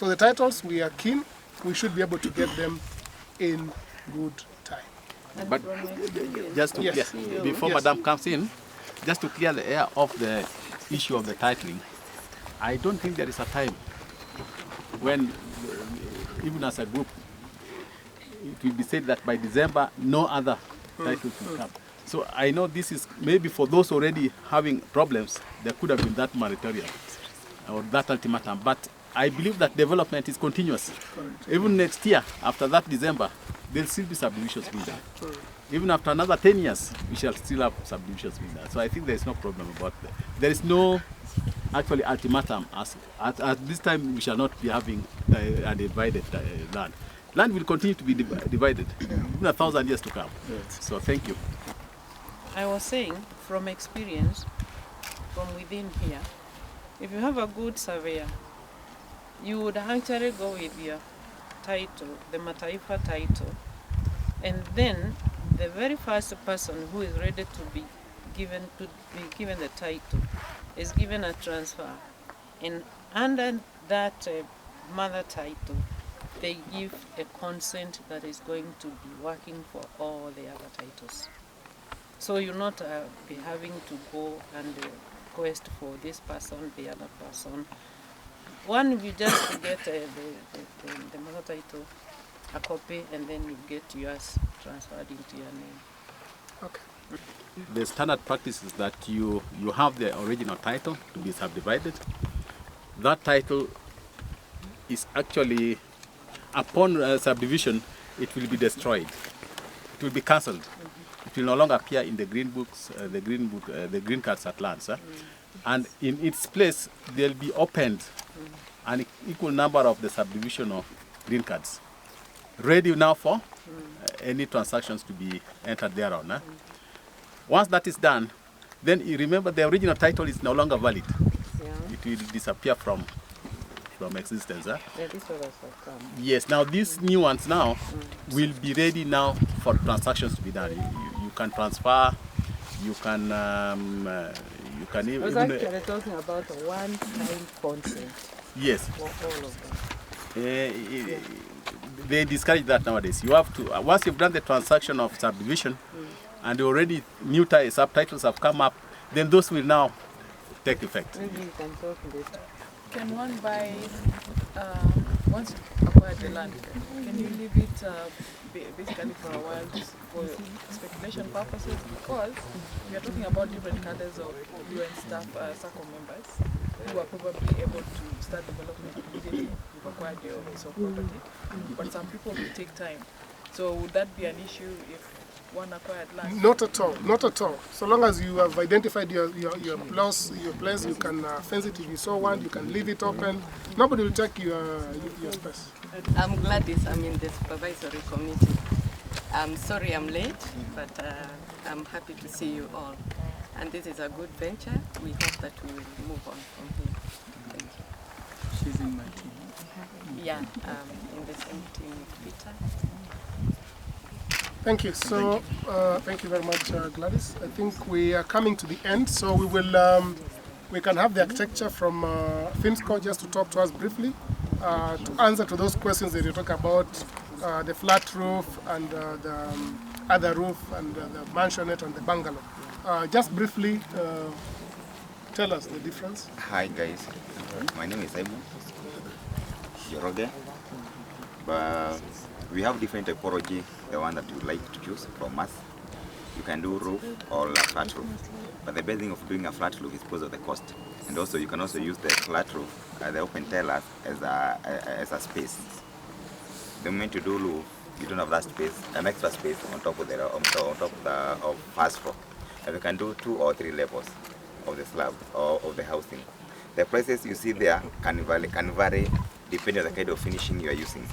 for the titles, we are keen. We should be able to get them in good time. But just to Yes. clear, before Yes. Madam comes in, just to clear the air of the issue of the titling, I don't think there is a time when, even as a group, it will be said that by December, no other title will come. So I know this is maybe for those already having problems, there could have been that moratorium or that ultimatum. But I believe that development is continuous. Even next year, after that December, there will still be subdivisions being done. Even after another 10 years, we shall still have subdivisions being done. So I think there is no problem about that. There is no actually ultimatum. At this time, we shall not be having a divided land. Land will continue to be divided in 1,000 years to come. So thank you. I was saying, from experience, from within here, if you have a good surveyor, you would actually go with your title, the Mataifa title, and then the very first person who is ready to be given the title is given a transfer, and under that mother title, they give a consent that is going to be working for all the other titles. So you'll not be having to go and request for this person, the other person. One, you just get the mother title, a copy, and then you get yours transferred into your name. Okay. The standard practice is that you have the original title to be subdivided. That title is actually, upon subdivision, it will be destroyed. It will be cancelled. It will no longer appear in the green books, the green cards at lands. And in its place, they'll be opened an equal number of the subdivision of green cards, ready now for any transactions to be entered thereon. Once that is done, then you remember the original title is no longer valid. It will disappear from existence. Yes, now these new ones now will be ready now for transactions to be done. You can transfer, you can even... I was actually talking about a one-time consent. Yes. For all of them. They discourage that nowadays. You have to, once you've done the transaction of subdivision, and already new subtitles have come up, then those will now take effect. Maybe you can talk later. Can one buy, once you acquire the land, can you leave it basically for a while just for speculation purposes? Because we are talking about different cadres of UN staff, SACCO members, who are probably able to start development immediately you've acquired your piece of property. But some people will take time. So would that be an issue if one acquired land? Not at all, not at all. So long as you have identified your place, you can fence it if you so want, you can leave it open. Nobody will take your space. I'm Gladys, I'm in the supervisory committee. I'm sorry I'm late, but I'm happy to see you all. And this is a good venture. We hope that we will move on from here. Thank you. She's in my team. Yeah, in the same team with Peter. Thank you. So, thank you very much, Gladys. I think we are coming to the end, so we will we can have the architecture from FinSco just to talk to us briefly to answer to those questions that you talk about, the flat roof and the other roof and the mansionette and the bungalow. Just briefly, tell us the difference. Hi guys, my name is Ebu Joroge. But we have different typology, the one that you would like to choose from us. You can do roof or a flat roof. But the best thing of doing a flat roof is because of the cost. And also you can also use the flat roof, the open tellers, as a space. The moment you do roof, you don't have that space, an extra space on top of the first floor. And you can do 2 or 3 levels of the slab or of the housing. The prices you see there can vary depending on the kind of finishing you are using.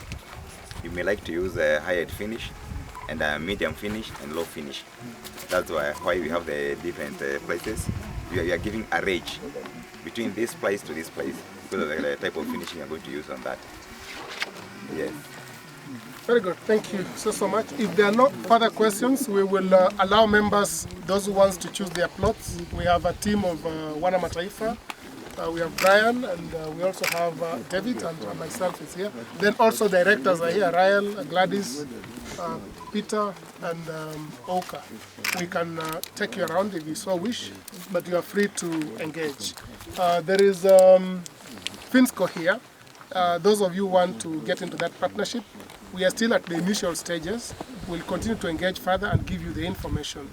You may like to use a high-end finish and a medium finish and low finish. That's why we have the different prices. We are giving a range between this price to this price because of the type of finishing you're going to use on that. Yes. Very good. Thank you so much. If there are no further questions, we will allow members, those who want to choose their plots. We have a team of Wanamataifa We have Brian, and we also have David, and myself is here. Then also directors are here, Ryan, Gladys, Peter, and Oka. We can take you around if you so wish, but you are free to engage. There is Finsco here. Those of you who want to get into that partnership, we are still at the initial stages. We'll continue to engage further and give you the information.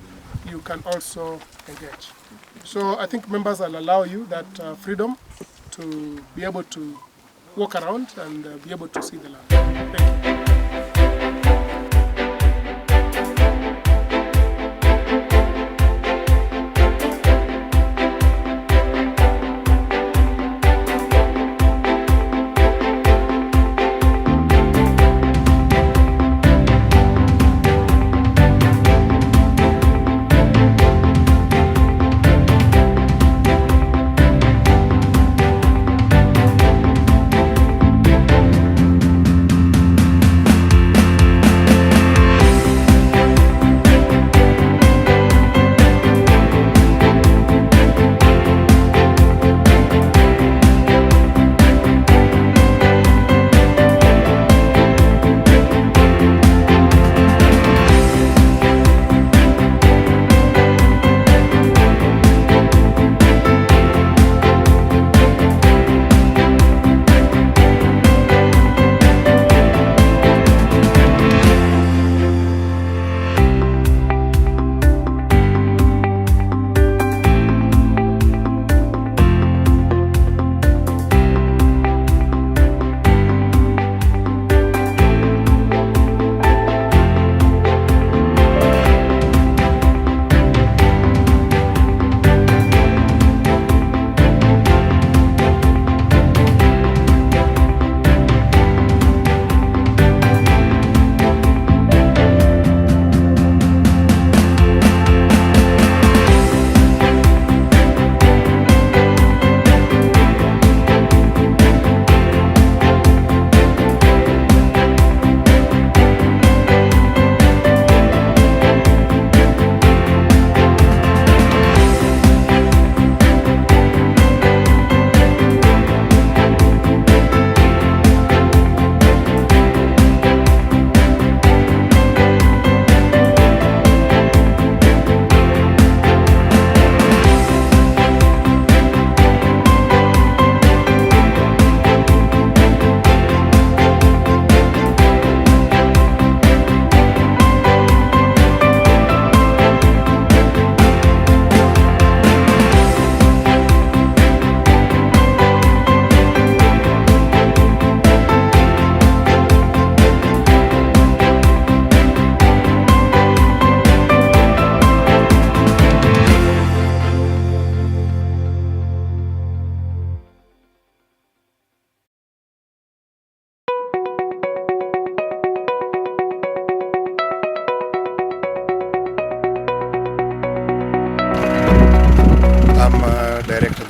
You can also engage. So I think members will allow you that freedom to be able to walk around and be able to see the land. Thank you.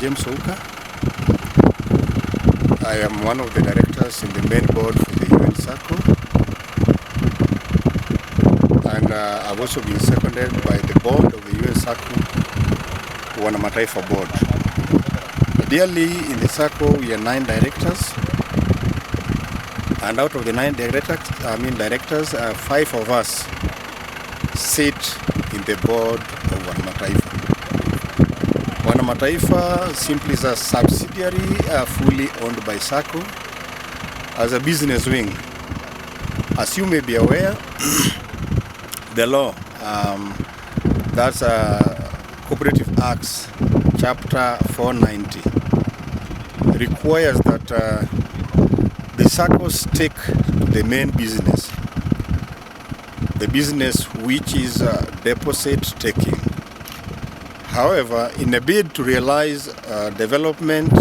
James Ouka. I am one of the directors in the main board for the UN Circle, and I've also been seconded by the board of the UN Circle, Wanamataifa board. Ideally, in the Circle, we are 9 directors, and out of the 9 directors, 5 of us sit in the board of Wanamataifa. Wanamataifa simply is a subsidiary fully owned by SACCO as a business wing. As you may be aware, the law, that's Cooperative Acts Chapter 490, requires that the SACCOs take the main business, the business which is deposit taking. However, in a bid to realize development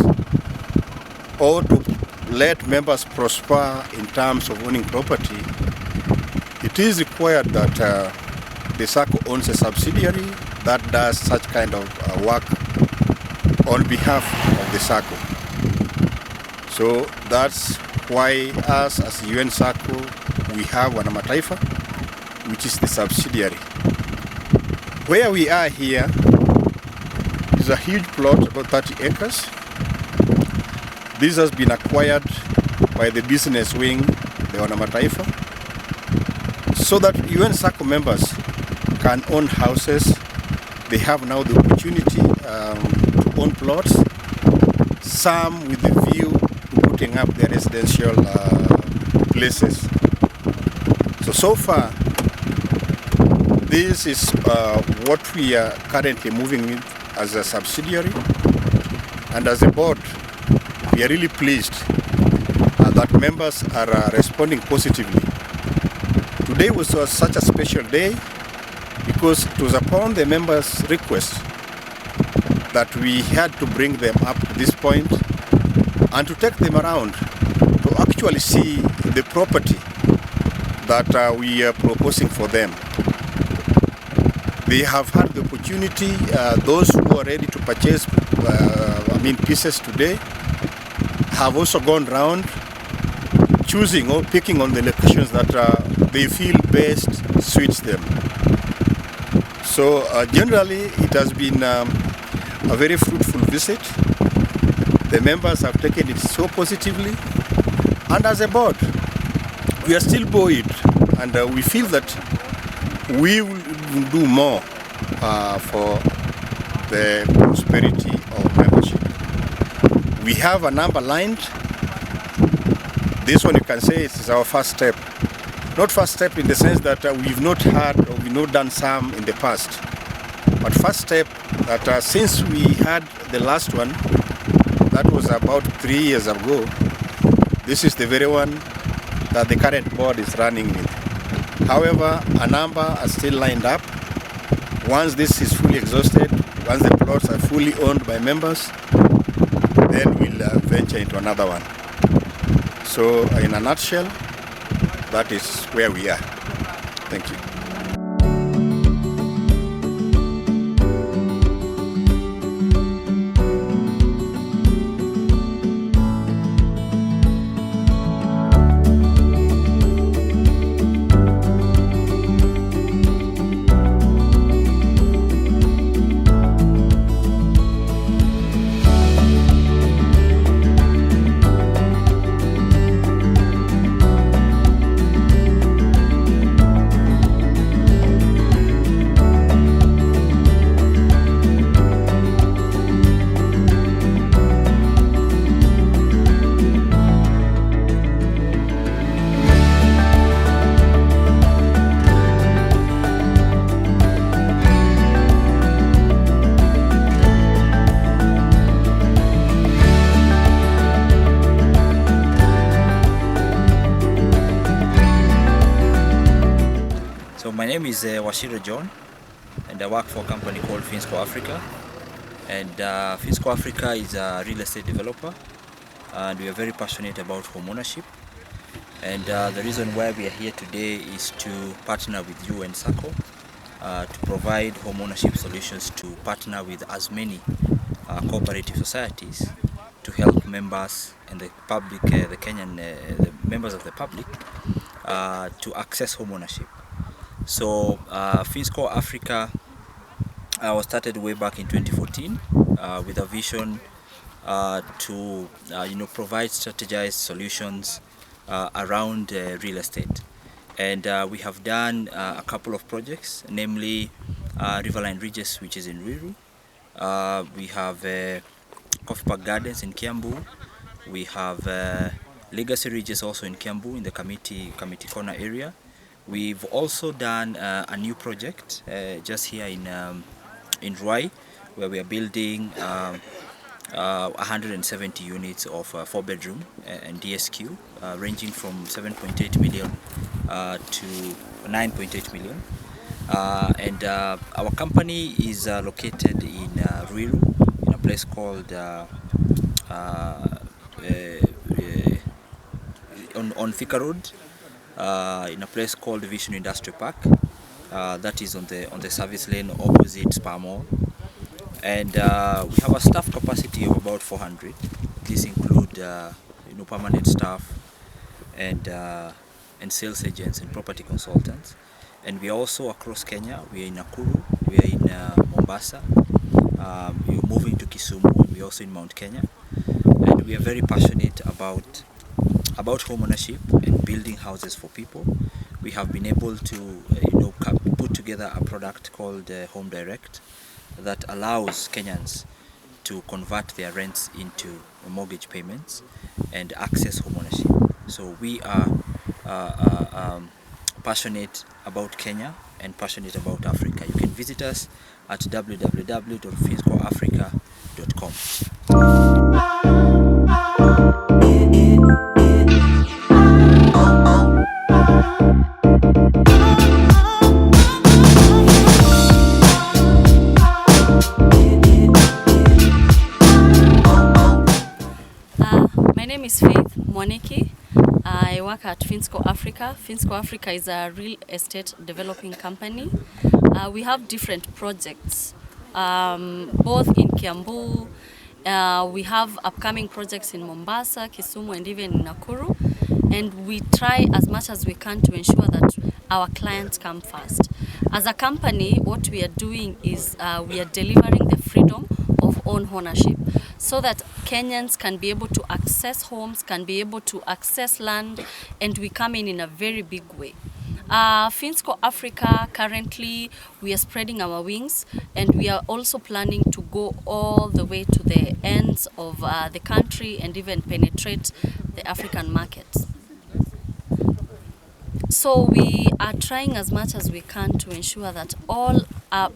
or to let members prosper in terms of owning property, it is required that the SACCO owns a subsidiary that does such kind of work on behalf of the SACCO. So that's why us as UN SACCO, we have Wanamataifa, which is the subsidiary. Where we are here is a huge plot, about 30 acres, This has been acquired by the business wing, the Wanamataifa, so that UN SACCO members can own houses. They have now the opportunity to own plots, some with the view to putting up their residential places. So far, this is what we are currently moving with as a subsidiary, and as a board, we are really pleased that members are responding positively. Today was such a special day because it was upon the members' request that we had to bring them up to this point and to take them around to actually see the property that we are proposing for them. They have had the opportunity, those who are ready to purchase pieces today have also gone round choosing or picking on the locations that they feel best suits them. So generally it has been a very fruitful visit. The members have taken it so positively, and as a board we are still buoyed, and we feel that we will do more for the prosperity of membership. We have a number lined. This one you can say it is our first step. Not first step in the sense that we've not had or we've not done some in the past, but first step that since we had the last one, that was about 3 years ago, this is the very one that the current board is running with. However, a number are still lined up. Once this is fully exhausted, once the plots are fully owned by members, then we'll venture into another one. So in a nutshell, that is where we are. Thank you. My name is Washira John, and I work for a company called Finsco Africa. And Finsco Africa is a real estate developer, and we are very passionate about home ownership. And the reason why we are here today is to partner with UN SACCO to provide home ownership solutions, to partner with as many cooperative societies to help members and the public, the Kenyan the members of the public, to access home ownership. So Finsco Africa was started way back in 2014 with a vision to provide strategized solutions around real estate. And we have done a couple of projects, namely Riverline Ridges, which is in Ruiru. We have Coffee Park Gardens in Kiambu. We have Legacy Ridges also in Kiambu, in the Committee Corner area. We've also done a new project just here in Ruai, where we are building 170 units of 4-bedroom and DSQ, ranging from 7.8 million to 9.8 million. And our company is located in Ruiru, in a place called on Thika Road, in a place called Vision Industrial Park, that is on the service lane opposite Spa Mall. And we have a staff capacity of about 400. These include permanent staff and sales agents and property consultants. And we are also across Kenya. We are in Nakuru, we are in Mombasa, we are moving to Kisumu, we are also in Mount Kenya. And we are very passionate about home ownership and building houses for people. We have been able to put together a product called Home Direct that allows Kenyans to convert their rents into mortgage payments and access home ownership. So we are passionate about Kenya and passionate about Africa. You can visit us at www.finscoafrica.com. My name is Faith Mwaniki. I work at Finsco Africa. Finsco Africa is a real estate developing company. We have different projects, both in Kiambu. We have upcoming projects in Mombasa, Kisumu, and even in Nakuru. And we try as much as we can to ensure that our clients come first. As a company, what we are doing is we are delivering the freedom of own ownership so that Kenyans can be able to access homes, can be able to access land, and we come in a very big way. Finsco Africa, currently we are spreading our wings, and we are also planning to go all the way to the ends of the country and even penetrate the African markets. So we are trying as much as we can to ensure that all our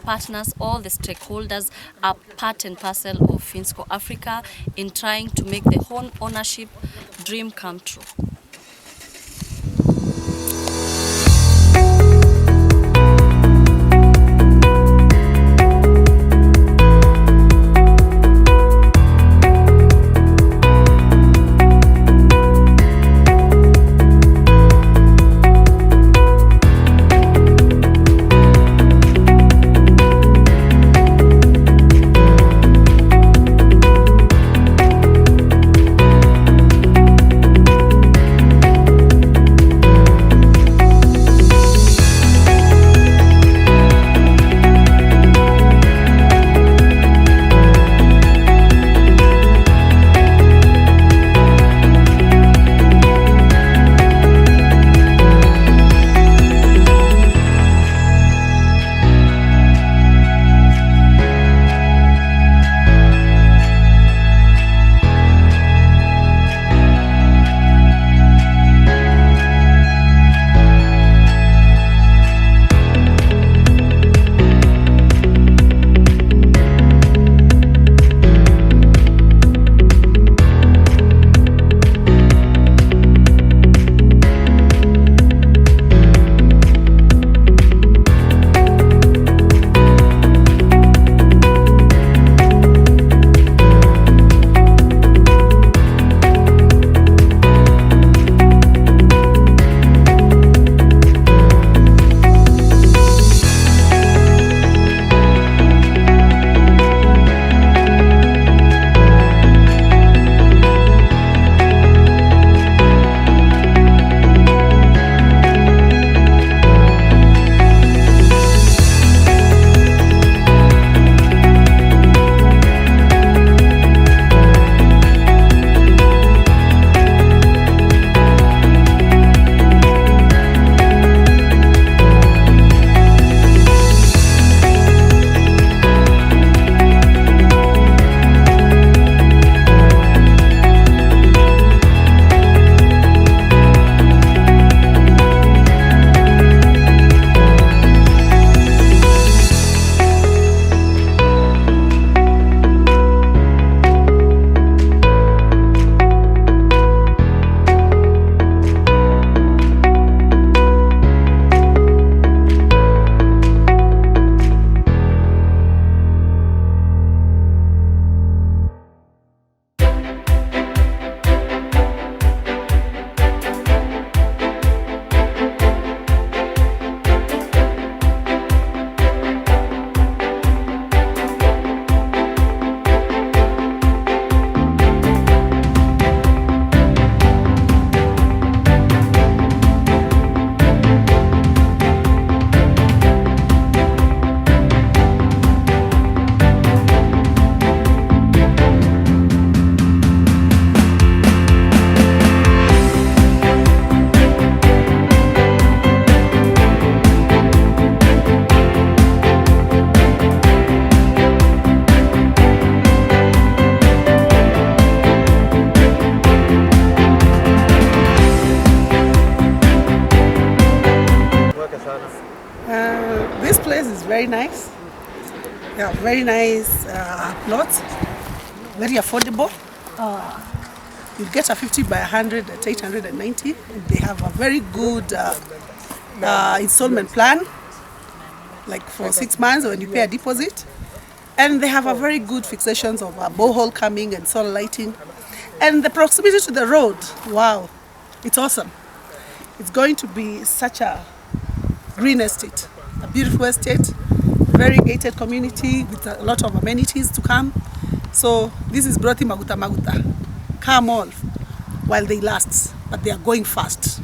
partners, all the stakeholders are part and parcel of Finsco Africa in trying to make the home ownership dream come true. very nice. Yeah, very nice plots, very affordable. You get a 50 by 100 at 890. They have a very good installment plan, like for 6 months when you pay a deposit. And they have a very good fixations of a borehole coming and solar lighting. And the proximity to the road, wow, it's awesome. It's going to be such a green estate, a beautiful estate, very gated community with a lot of amenities to come. So this is Broti Maguta Maguta. Come all while they last, but they are going fast.